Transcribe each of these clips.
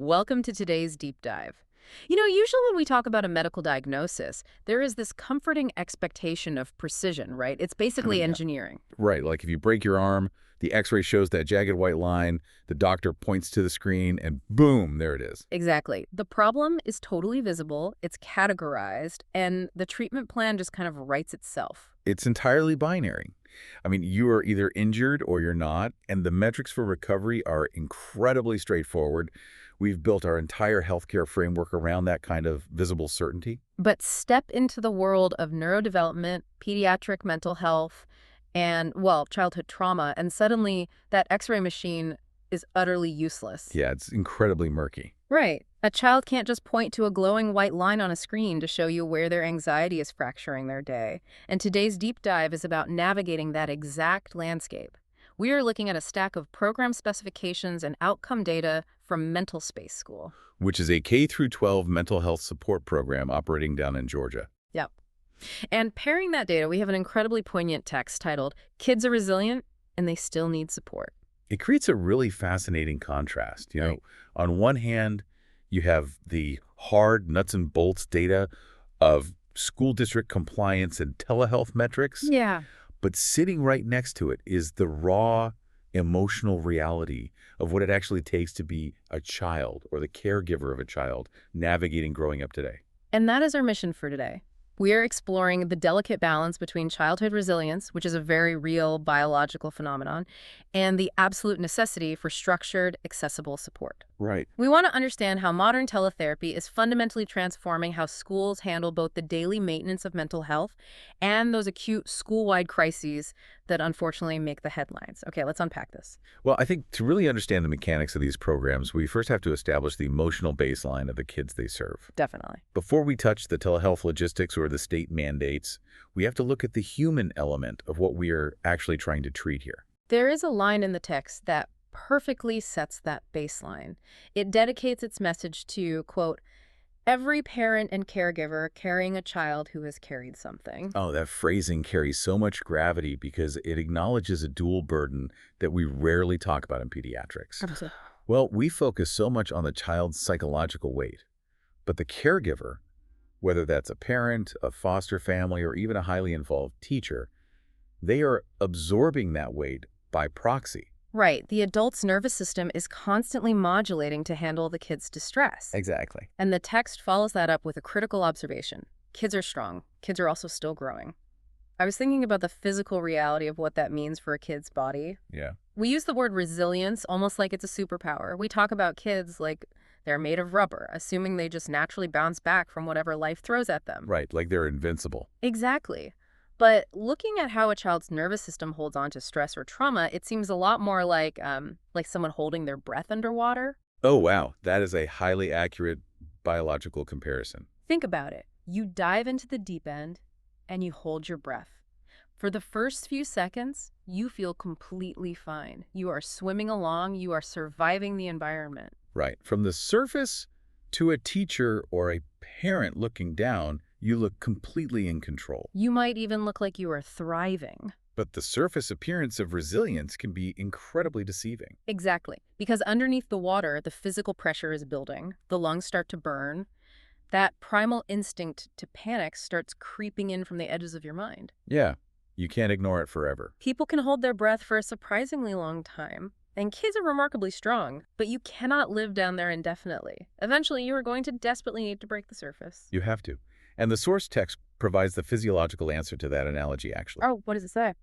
Welcome to today's deep dive. Usually when we talk about a medical diagnosis, there is this comforting expectation of precision, right? It's basically Yeah. engineering. Right, like if you break your arm, the x-ray shows that jagged white line, the doctor points to the screen, and boom, there it is. Exactly. The problem is totally visible, it's categorized, and the treatment plan just kind of writes itself. It's entirely binary. I mean, you are either injured or you're not, and the metrics for recovery are incredibly straightforward. We've built our entire healthcare framework around that kind of visible certainty. But step into the world of neurodevelopment, pediatric mental health, and, well, childhood trauma, and suddenly that x-ray machine is utterly useless. Yeah, it's incredibly murky. Right. A child can't just point to a glowing white line on a screen to show you where their anxiety is fracturing their day. And today's deep dive is about navigating that exact landscape. We are looking at a stack of program specifications and outcome data from MentalSpace School. Which is a K-12 mental health support program operating down in Georgia. Yep. And pairing that data, we have an incredibly poignant text titled, "Kids are resilient and they still need support." It creates a really fascinating contrast. Right. On one hand, you have the hard nuts and bolts data of school district compliance and telehealth metrics, Yeah. but sitting right next to it is the raw emotional reality of what it actually takes to be a child or the caregiver of a child navigating growing up today. And that is our mission for today. We are exploring the delicate balance between childhood resilience, which is a very real biological phenomenon, and the absolute necessity for structured, accessible support. Right. We want to understand how modern teletherapy is fundamentally transforming how schools handle both the daily maintenance of mental health and those acute school-wide crises that unfortunately make the headlines. Okay, let's unpack this. Well, I think to really understand the mechanics of these programs, we first have to establish the emotional baseline of the kids they serve. Definitely. Before we touch the telehealth logistics or the state mandates, we have to look at the human element of what we are actually trying to treat here. There is a line in the text that perfectly sets that baseline. It dedicates its message to, quote, "every parent and caregiver carrying a child who has carried something." Oh, that phrasing carries so much gravity because it acknowledges a dual burden that we rarely talk about in pediatrics. Absolutely. Well, we focus so much on the child's psychological weight, but the caregiver, whether that's a parent, a foster family, or even a highly involved teacher, they are absorbing that weight by proxy. Right. The adult's nervous system is constantly modulating to handle the kid's distress. Exactly. And the text follows that up with a critical observation. Kids are strong. Kids are also still growing. I was thinking about the physical reality of what that means for a kid's body. Yeah. We use the word resilience almost like it's a superpower. We talk about kids like they're made of rubber, assuming they just naturally bounce back from whatever life throws at them. Right, like they're invincible. Exactly. But looking at how a child's nervous system holds on to stress or trauma, it seems a lot more like someone holding their breath underwater. Oh, wow. That is a highly accurate biological comparison. Think about it. You dive into the deep end and you hold your breath. For the first few seconds, you feel completely fine. You are swimming along, you are surviving the environment. Right. From the surface to a teacher or a parent looking down, you look completely in control. You might even look like you are thriving. But the surface appearance of resilience can be incredibly deceiving. Exactly. Because underneath the water, the physical pressure is building, the lungs start to burn. That primal instinct to panic starts creeping in from the edges of your mind. Yeah, you can't ignore it forever. People can hold their breath for a surprisingly long time. And kids are remarkably strong, but you cannot live down there indefinitely. Eventually, you are going to desperately need to break the surface. You have to. And the source text provides the physiological answer to that analogy, actually. Oh, what does it say?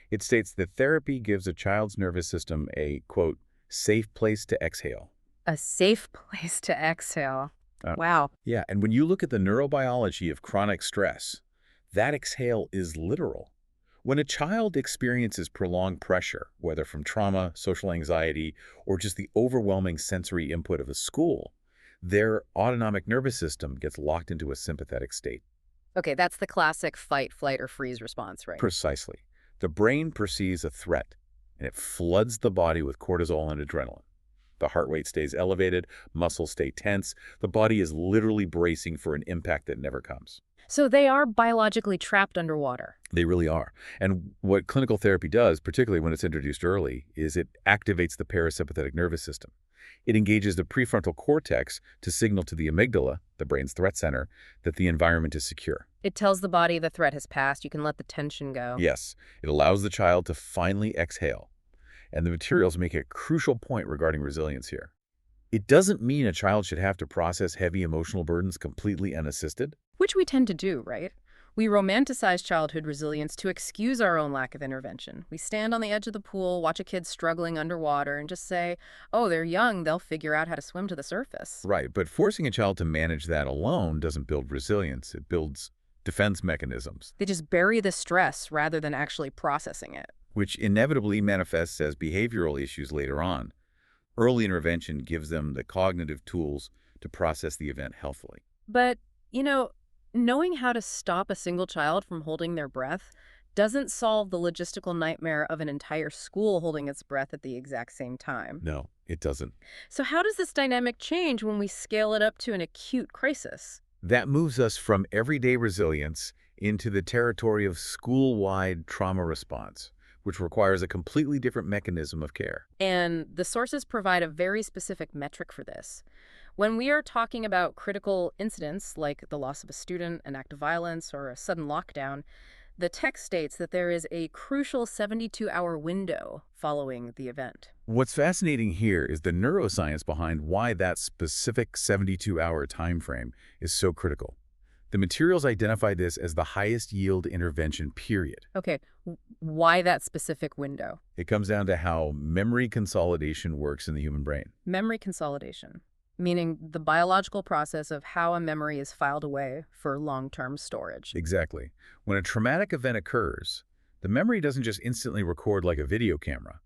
It states that therapy gives a child's nervous system a, quote, safe place to exhale. A safe place to exhale. Uh, Wow. Yeah, and when you look at the neurobiology of chronic stress, that exhale is literal. When a child experiences prolonged pressure, whether from trauma, social anxiety, or just the overwhelming sensory input of a school, their autonomic nervous system gets locked into a sympathetic state. Okay, that's the classic fight, flight, or freeze response, right? Precisely. The brain perceives a threat, and it floods the body with cortisol and adrenaline. The heart rate stays elevated, muscles stay tense. The body is literally bracing for an impact that never comes. So they are biologically trapped underwater. They really are. And what clinical therapy does, particularly when it's introduced early, is it activates the parasympathetic nervous system. It engages the prefrontal cortex to signal to the amygdala, the brain's threat center, that the environment is secure. It tells the body the threat has passed. You can let the tension go. Yes, it allows the child to finally exhale. And the materials make a crucial point regarding resilience here. It doesn't mean a child should have to process heavy emotional burdens completely unassisted. Which we tend to do, right? We romanticize childhood resilience to excuse our own lack of intervention. We stand on the edge of the pool, watch a kid struggling underwater, and just say, oh, they're young, they'll figure out how to swim to the surface. Right, but forcing a child to manage that alone doesn't build resilience. It builds defense mechanisms, They just bury the stress rather than actually processing it. which inevitably manifests as behavioral issues later on. Early intervention gives them the cognitive tools to process the event healthfully. But, knowing how to stop a single child from holding their breath doesn't solve the logistical nightmare of an entire school holding its breath at the exact same time. No, it doesn't. So how does this dynamic change when we scale it up to an acute crisis? That moves us from everyday resilience into the territory of school-wide trauma response, which requires a completely different mechanism of care. And the sources provide a very specific metric for this. When we are talking about critical incidents like the loss of a student, an act of violence, or a sudden lockdown, the text states that there is a crucial 72-hour window following the event. What's fascinating here is the neuroscience behind why that specific 72-hour time frame is so critical. The materials identify this as the highest yield intervention period. Okay, why that specific window? It comes down to how memory consolidation works in the human brain. Memory consolidation, meaning the biological process of how a memory is filed away for long-term storage. Exactly. When a traumatic event occurs, the memory doesn't just instantly record like a video camera.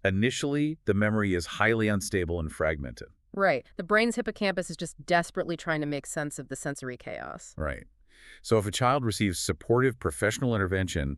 Initially, the memory is highly unstable and fragmented. Right. The brain's hippocampus is just desperately trying to make sense of the sensory chaos. Right. So if a child receives supportive professional intervention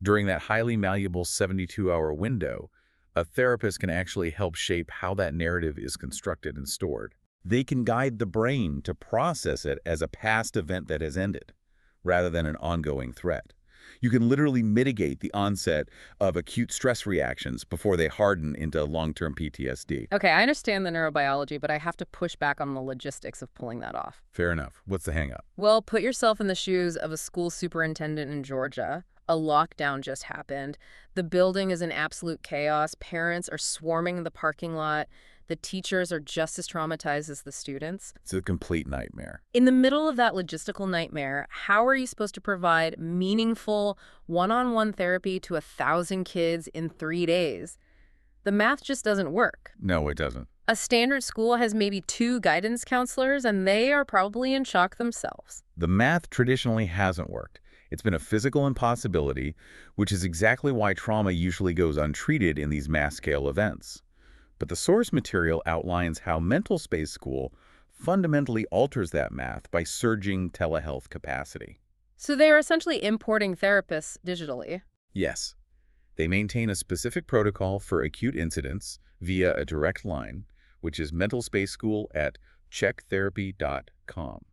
during that highly malleable 72-hour window, a therapist can actually help shape how that narrative is constructed and stored. They can guide the brain to process it as a past event that has ended, rather than an ongoing threat. You can literally mitigate the onset of acute stress reactions before they harden into long-term PTSD. Okay, I understand the neurobiology, but I have to push back on the logistics of pulling that off. Fair enough. What's the hang-up? Well, put yourself in the shoes of a school superintendent in Georgia. A lockdown just happened. The building is in absolute chaos. Parents are swarming the parking lot. The teachers are just as traumatized as the students. It's a complete nightmare. In the middle of that logistical nightmare, how are you supposed to provide meaningful one-on-one therapy to 1,000 kids in 3 days? The math just doesn't work. No, it doesn't. A standard school has maybe 2 guidance counselors, and they are probably in shock themselves. The math traditionally hasn't worked. It's been a physical impossibility, which is exactly why trauma usually goes untreated in these mass-scale events. But the source material outlines how MentalSpace School fundamentally alters that math by surging telehealth capacity. So they are essentially importing therapists digitally. Yes, they maintain a specific protocol for acute incidents via a direct line, which is MentalSpace School at checktherapy.com.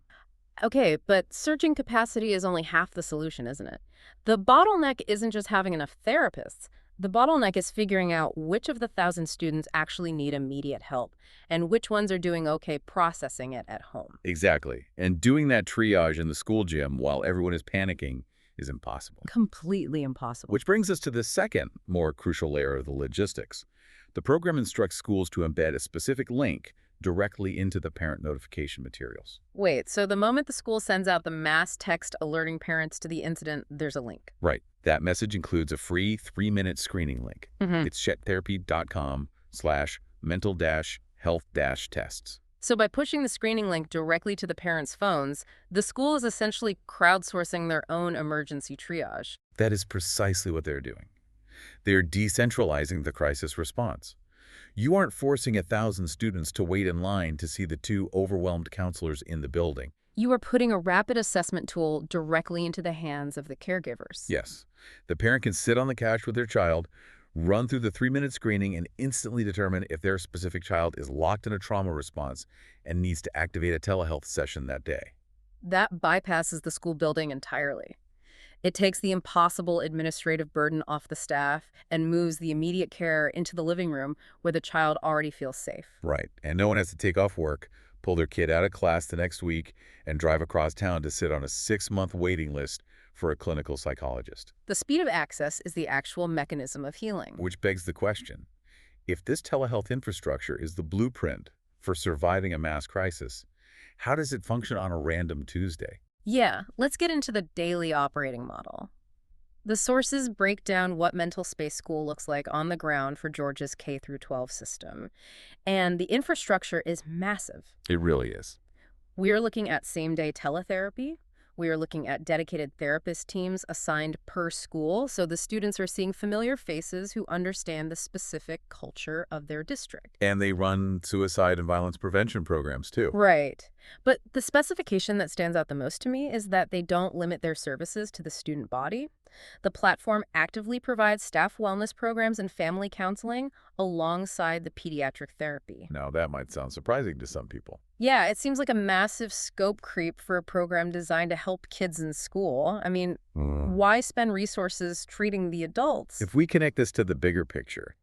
Okay, but surging capacity is only half the solution, isn't it? The bottleneck isn't just having enough therapists. The bottleneck is figuring out which of the 1,000 students actually need immediate help and which ones are doing okay processing it at home. Exactly. And doing that triage in the school gym while everyone is panicking is impossible. Completely impossible. Which brings us to the second, more crucial layer of the logistics. The program instructs schools to embed a specific link directly into the parent notification materials. Wait, so the moment the school sends out the mass text alerting parents to the incident, there's a link? Right. That message includes a free 3-minute screening link. It's chettherapy.com/mental-health-tests. So by pushing the screening link directly to the parents' phones, the school is essentially crowdsourcing their own emergency triage. That is precisely what they're doing. They're decentralizing the crisis response. You aren't forcing 1,000 students to wait in line to see the 2 overwhelmed counselors in the building. You are putting a rapid assessment tool directly into the hands of the caregivers. Yes. The parent can sit on the couch with their child, run through the 3-minute screening, and instantly determine if their specific child is locked in a trauma response and needs to activate a telehealth session that day. That bypasses the school building entirely. It takes the impossible administrative burden off the staff and moves the immediate care into the living room where the child already feels safe. Right. And no one has to take off work, pull their kid out of class the next week, and drive across town to sit on a 6-month waiting list for a clinical psychologist. The speed of access is the actual mechanism of healing. Which begs the question, if this telehealth infrastructure is the blueprint for surviving a mass crisis, how does it function on a random Tuesday? Yeah, let's get into the daily operating model. The sources break down what MentalSpace School looks like on the ground for Georgia's K-12 system. And the infrastructure is massive. It really is. We're looking at same-day teletherapy. We are looking at dedicated therapist teams assigned per school, so the students are seeing familiar faces who understand the specific culture of their district. And they run suicide and violence prevention programs, too. Right. But the specification that stands out the most to me is that they don't limit their services to the student body. The platform actively provides staff wellness programs and family counseling alongside the pediatric therapy. Now, that might sound surprising to some people. Yeah, it seems like a massive scope creep for a program designed to help kids in school. I mean, why spend resources treating the adults? If we connect this to the bigger picture,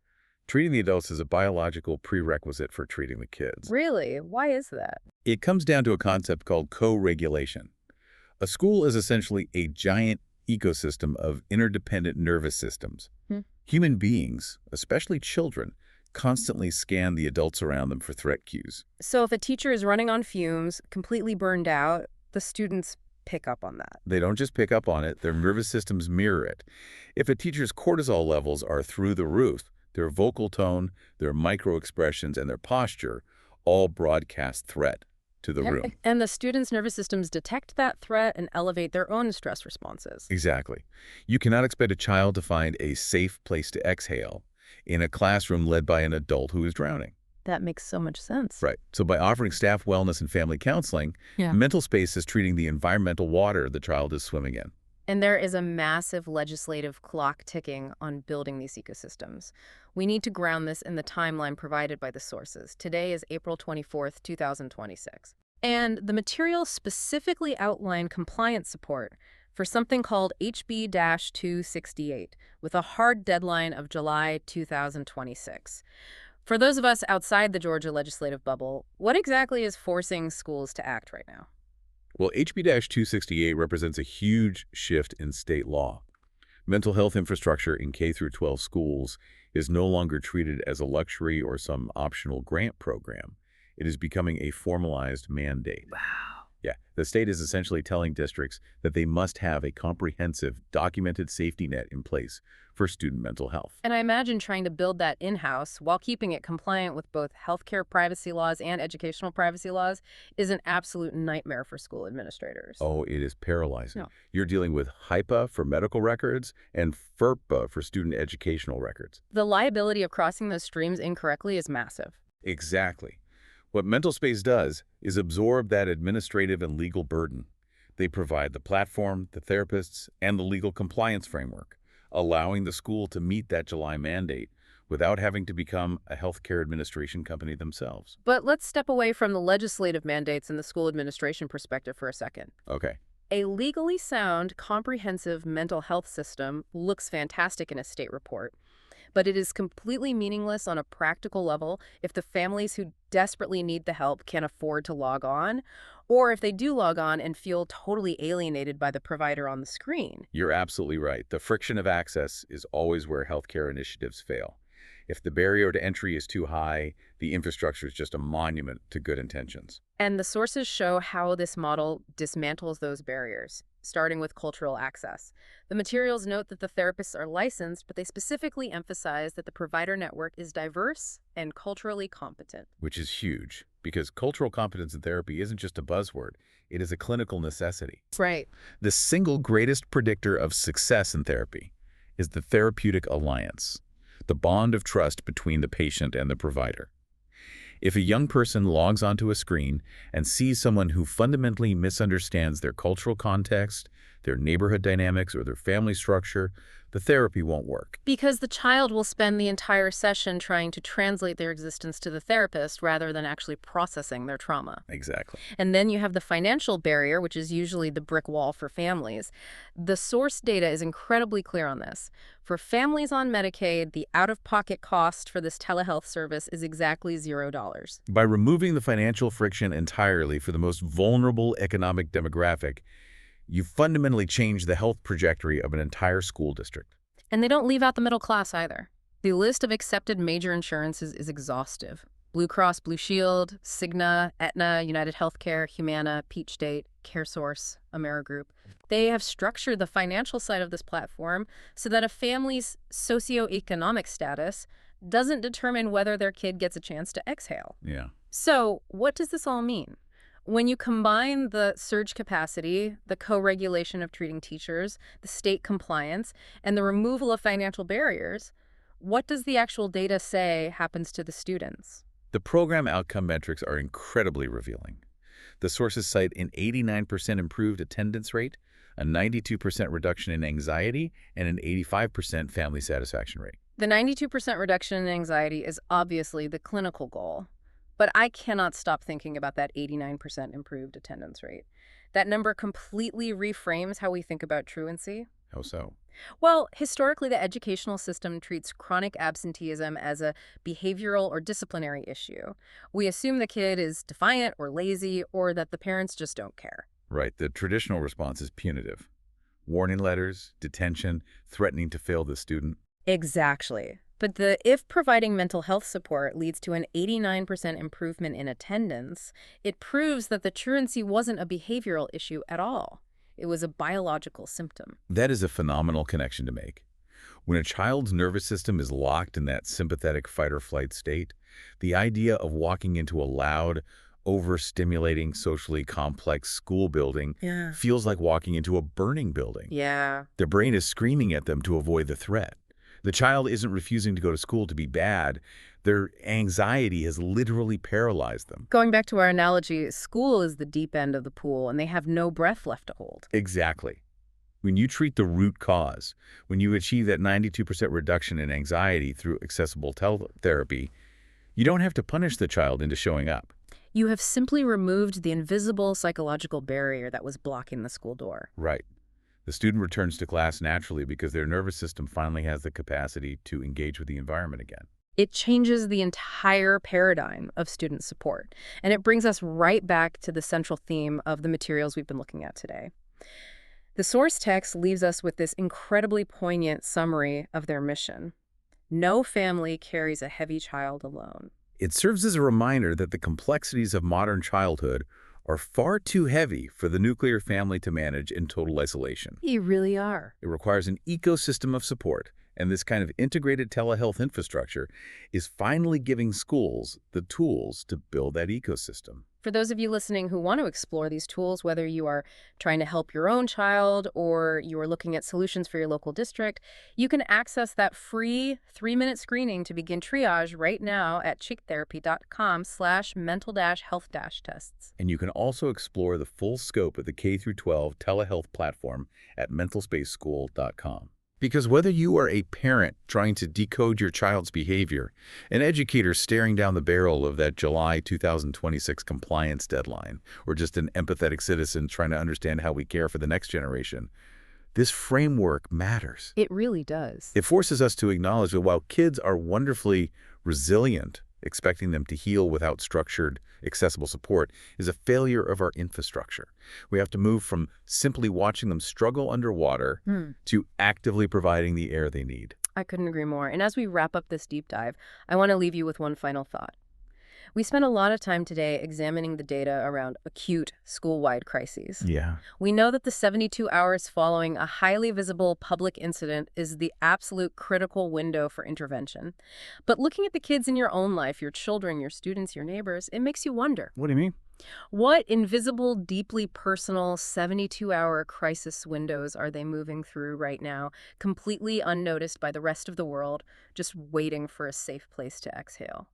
treating the adults is a biological prerequisite for treating the kids. Really? Why is that? It comes down to a concept called co-regulation. A school is essentially a giant ecosystem of interdependent nervous systems. Human beings, especially children, constantly scan the adults around them for threat cues. So if a teacher is running on fumes, completely burned out, the students pick up on that. They don't just pick up on it, their nervous systems mirror it. If a teacher's cortisol levels are through the roof, their vocal tone, their micro-expressions, and their posture all broadcast threat to the room. And the students' nervous systems detect that threat and elevate their own stress responses. Exactly. You cannot expect a child to find a safe place to exhale in a classroom led by an adult who is drowning. That makes so much sense. Right. So by offering staff wellness and family counseling, MentalSpace is treating the environmental water the child is swimming in. And there is a massive legislative clock ticking on building these ecosystems. We need to ground this in the timeline provided by the sources. Today is April 24th, 2026. And the materials specifically outline compliance support for something called HB-268 with a hard deadline of July 2026. For those of us outside the Georgia legislative bubble, what exactly is forcing schools to act right now? Well, HB-268 represents a huge shift in state law. Mental health infrastructure in K-12 schools is no longer treated as a luxury or some optional grant program. It is becoming a formalized mandate. Wow. Yeah, the state is essentially telling districts that they must have a comprehensive, documented safety net in place for student mental health. And I imagine trying to build that in-house while keeping it compliant with both healthcare privacy laws and educational privacy laws is an absolute nightmare for school administrators. Oh, it is paralyzing. No. You're dealing with HIPAA for medical records and FERPA for student educational records. The liability of crossing those streams incorrectly is massive. Exactly. What MentalSpace does is absorb that administrative and legal burden. They provide the platform, the therapists, and the legal compliance framework, allowing the school to meet that July mandate without having to become a healthcare administration company themselves. But let's step away from the legislative mandates and the school administration perspective for a second. Okay. A legally sound, comprehensive mental health system looks fantastic in a state report, but it is completely meaningless on a practical level if the families who desperately need the help can't afford to log on, or if they do log on and feel totally alienated by the provider on the screen. You're absolutely right. The friction of access is always where healthcare initiatives fail. If the barrier to entry is too high, the infrastructure is just a monument to good intentions. And the sources show how this model dismantles those barriers, starting with cultural access. The materials note that the therapists are licensed, but they specifically emphasize that the provider network is diverse and culturally competent. Which is huge, because cultural competence in therapy isn't just a buzzword, it is a clinical necessity. Right. The single greatest predictor of success in therapy is the therapeutic alliance, the bond of trust between the patient and the provider. If a young person logs onto a screen and sees someone who fundamentally misunderstands their cultural context, their neighborhood dynamics, or their family structure, The therapy won't work. Because the child will spend the entire session trying to translate their existence to the therapist rather than actually processing their trauma. Exactly. And then you have the financial barrier, which is usually the brick wall for families. The source data is incredibly clear on this. For families on Medicaid, the out-of-pocket cost for this telehealth service is exactly $0. By removing the financial friction entirely for the most vulnerable economic demographic, you fundamentally change the health trajectory of an entire school district. And they don't leave out the middle class either. The list of accepted major insurances is exhaustive. Blue Cross Blue Shield, Cigna, Aetna, United Healthcare, Humana, Peach State, CareSource, Amerigroup. They have structured the financial side of this platform so that a family's socioeconomic status doesn't determine whether their kid gets a chance to exhale. Yeah. So what does this all mean? When you combine the surge capacity, the co-regulation of treating teachers, the state compliance, and the removal of financial barriers, what does the actual data say happens to the students? The program outcome metrics are incredibly revealing. The sources cite an 89% improved attendance rate, a 92% reduction in anxiety, and an 85% family satisfaction rate. The 92% reduction in anxiety is obviously the clinical goal. But I cannot stop thinking about that 89% improved attendance rate. That number completely reframes how we think about truancy. How so? Well, historically, the educational system treats chronic absenteeism as a behavioral or disciplinary issue. We assume the kid is defiant or lazy or that the parents just don't care. Right. The traditional response is punitive. Warning letters, detention, threatening to fail the student. Exactly. But if providing mental health support leads to an 89% improvement in attendance, it proves that the truancy wasn't a behavioral issue at all. It was a biological symptom. That is a phenomenal connection to make. When a child's nervous system is locked in that sympathetic fight-or-flight state, the idea of walking into a loud, overstimulating, socially complex school building feels like walking into a burning building. Yeah. Their brain is screaming at them to avoid the threat. The child isn't refusing to go to school to be bad. Their anxiety has literally paralyzed them. Going back to our analogy, school is the deep end of the pool, and they have no breath left to hold. Exactly. When you treat the root cause, when you achieve that 92% reduction in anxiety through accessible tele-therapy, you don't have to punish the child into showing up. You have simply removed the invisible psychological barrier that was blocking the school door. Right. The student returns to class naturally because their nervous system finally has the capacity to engage with the environment again. It changes the entire paradigm of student support, and it brings us right back to the central theme of the materials we've been looking at today. The source text leaves us with this incredibly poignant summary of their mission. No family carries a heavy child alone. It serves as a reminder that the complexities of modern childhood are far too heavy for the nuclear family to manage in total isolation. You really are. It requires an ecosystem of support, and this kind of integrated telehealth infrastructure is finally giving schools the tools to build that ecosystem. For those of you listening who want to explore these tools, whether you are trying to help your own child or you are looking at solutions for your local district, you can access that free 3-minute screening to begin triage right now at chicktherapy.com/mental-health-tests. And you can also explore the full scope of the K-12 telehealth platform at MentalSpaceSchool.com. Because whether you are a parent trying to decode your child's behavior, an educator staring down the barrel of that July 2026 compliance deadline, or just an empathetic citizen trying to understand how we care for the next generation, this framework matters. It really does. It forces us to acknowledge that while kids are wonderfully resilient, expecting them to heal without structured, accessible support is a failure of our infrastructure. We have to move from simply watching them struggle underwater to actively providing the air they need. I couldn't agree more. And as we wrap up this deep dive, I want to leave you with one final thought. We spent a lot of time today examining the data around acute school-wide crises. Yeah. We know that the 72 hours following a highly visible public incident is the absolute critical window for intervention. But looking at the kids in your own life, your children, your students, your neighbors, it makes you wonder. What do you mean? What invisible, deeply personal 72-hour crisis windows are they moving through right now, completely unnoticed by the rest of the world, just waiting for a safe place to exhale?